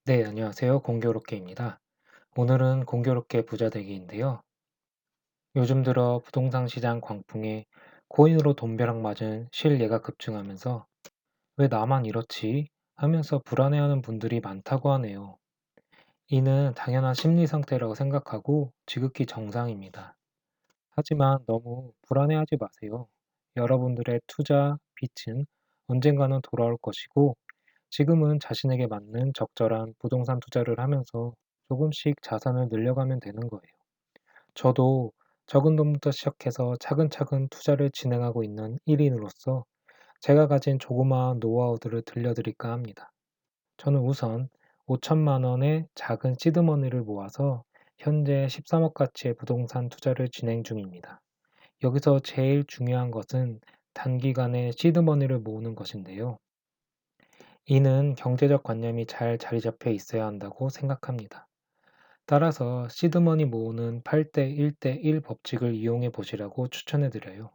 네, 안녕하세요. 공교롭게입니다. 오늘은 공교롭게 부자 되기인데요. 요즘 들어 부동산 시장 광풍에 코인으로 돈벼락 맞은 실예가 급증하면서 왜 나만 이렇지? 하면서 불안해하는 분들이 많다고 하네요. 이는 당연한 심리 상태라고 생각하고 지극히 정상입니다. 하지만 너무 불안해하지 마세요. 여러분들의 투자 빛은 언젠가는 돌아올 것이고 지금은 자신에게 맞는 적절한 부동산 투자를 하면서 조금씩 자산을 늘려가면 되는 거예요. 저도 적은 돈부터 시작해서 차근차근 투자를 진행하고 있는 1인으로서 제가 가진 조그마한 노하우들을 들려드릴까 합니다. 저는 우선 5천만 원의 작은 시드머니를 모아서 현재 13억 가치의 부동산 투자를 진행 중입니다. 여기서 제일 중요한 것은 단기간에 시드머니를 모으는 것인데요. 이는 경제적 관념이 잘 자리 잡혀 있어야 한다고 생각합니다. 따라서 시드머니 모으는 8대 1대 1 법칙을 이용해 보시라고 추천해 드려요.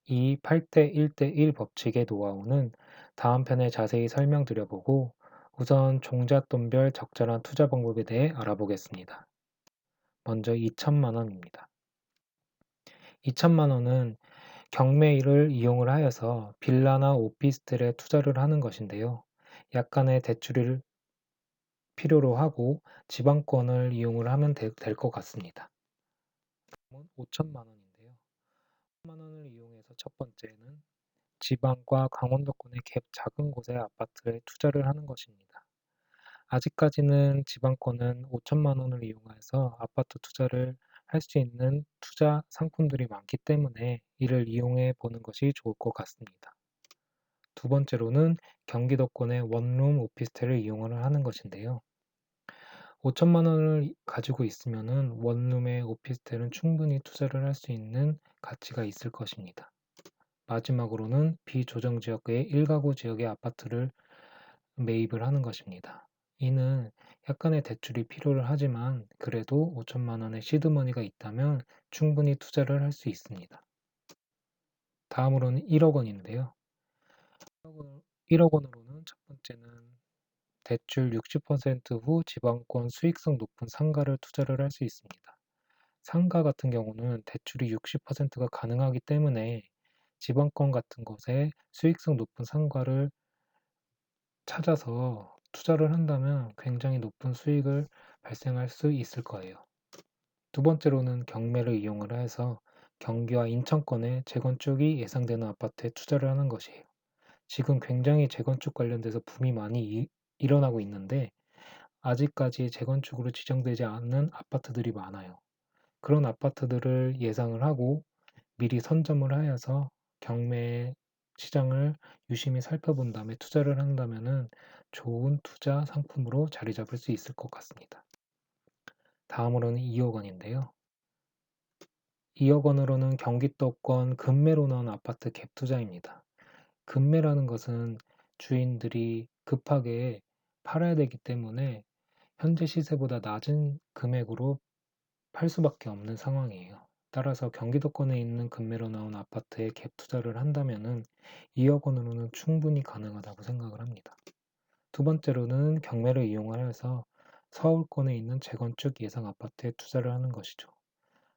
이 8대 1대 1 법칙의 노하우는 다음 편에 자세히 설명드려 보고 우선 종잣돈별 적절한 투자 방법에 대해 알아보겠습니다. 먼저 2천만 원입니다. 2천만 원은 경매를 이용을 하여서 빌라나 오피스텔에 투자를 하는 것인데요. 약간의 대출을 필요로 하고 지방권을 이용을 하면 될 것 같습니다. 다음은 5천만 원인데요. 5천만 원을 이용해서 첫 번째는 지방과 강원도권의 갭 작은 곳의 아파트에 투자를 하는 것입니다. 아직까지는 지방권은 5천만 원을 이용해서 아파트 투자를 할 수 있는 투자 상품들이 많기 때문에 이를 이용해 보는 것이 좋을 것 같습니다. 두 번째로는 경기도권의 원룸 오피스텔을 이용을 하는 것인데요. 5천만 원을 가지고 있으면은 원룸의 오피스텔은 충분히 투자를 할 수 있는 가치가 있을 것입니다. 마지막으로는 비조정 지역의 1가구 지역의 아파트를 매입을 하는 것입니다. 이는 약간의 대출이 필요를 하지만 그래도 5천만 원의 시드머니가 있다면 충분히 투자를 할 수 있습니다. 다음으로는 1억 원인데요. 1억 원으로는 첫 번째는 대출 60%후 지방권 수익성 높은 상가를 투자를 할 수 있습니다. 상가 같은 경우는 대출이 60%가 가능하기 때문에 지방권 같은 곳에 수익성 높은 상가를 찾아서 투자를 한다면 굉장히 높은 수익을 발생할 수 있을 거예요. 두 번째로는 경매를 이용을 해서 경기와 인천권의 재건축이 예상되는 아파트에 투자를 하는 것이에요. 지금 굉장히 재건축 관련돼서 붐이 많이 일어나고 있는데 아직까지 재건축으로 지정되지 않는 아파트들이 많아요. 그런 아파트들을 예상을 하고 미리 선점을 하여서 경매 시장을 유심히 살펴본 다음에 투자를 한다면은 좋은 투자 상품으로 자리 잡을 수 있을 것 같습니다. 다음으로는 2억 원인데요. 2억 원으로는 경기도권 금매로 나온 아파트 갭 투자입니다. 금매라는 것은 주인들이 급하게 팔아야 되기 때문에 현재 시세보다 낮은 금액으로 팔 수밖에 없는 상황이에요. 따라서 경기도권에 있는 금매로 나온 아파트에 갭 투자를 한다면은 2억 원으로는 충분히 가능하다고 생각을 합니다. 두 번째로는 경매를 이용해서 서울권에 있는 재건축 예상 아파트에 투자를 하는 것이죠.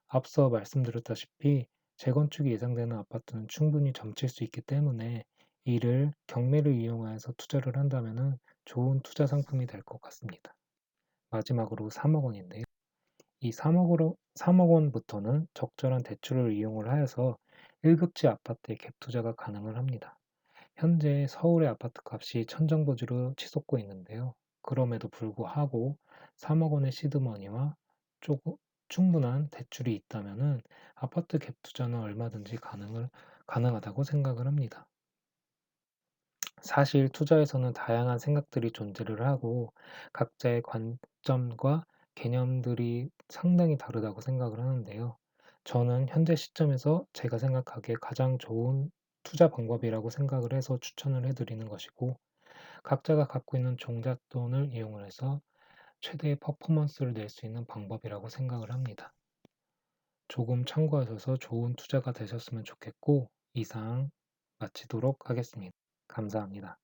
앞서 말씀드렸다시피 재건축이 예상되는 아파트는 충분히 점칠 수 있기 때문에 이를 경매를 이용해서 투자를 한다면은 좋은 투자 상품이 될 것 같습니다. 마지막으로 3억 원인데요. 이 3억 원부터는 적절한 대출을 이용을 하여서 1급지 아파트에 갭 투자가 가능을 합니다. 현재 서울의 아파트 값이 천정부지로 치솟고 있는데요. 그럼에도 불구하고 3억 원의 시드머니와 조금 충분한 대출이 있다면은 아파트 갭 투자는 얼마든지 가능하다고 생각을 합니다. 사실 투자에서는 다양한 생각들이 존재를 하고 각자의 관점과 개념들이 상당히 다르다고 생각을 하는데요. 저는 현재 시점에서 제가 생각하기에 가장 좋은 투자 방법이라고 생각을 해서 추천을 해드리는 것이고, 각자가 갖고 있는 종잣돈을 이용을 해서 최대의 퍼포먼스를 낼 수 있는 방법이라고 생각을 합니다. 조금 참고하셔서 좋은 투자가 되셨으면 좋겠고, 이상 마치도록 하겠습니다. 감사합니다.